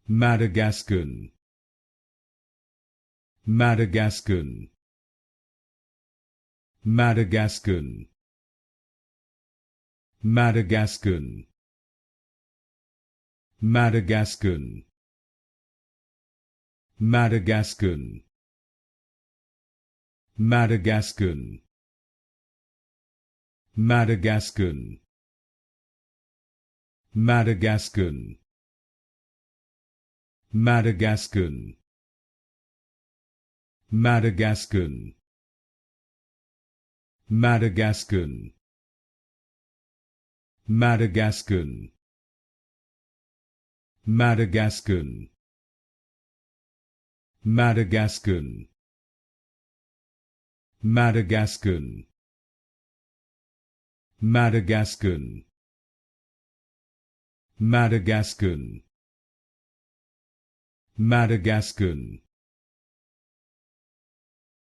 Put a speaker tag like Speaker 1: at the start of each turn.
Speaker 1: Madagascan, Madagascan, Madagascan, Madagascan, Madagascan, Madagascan, Madagascan, Madagascan, Madagascan, Madagascan, Madagascan, Madagascan, Madagascan, Madagascan, Madagascan, Madagascan, Madagascan, Madagascan, Madagascan,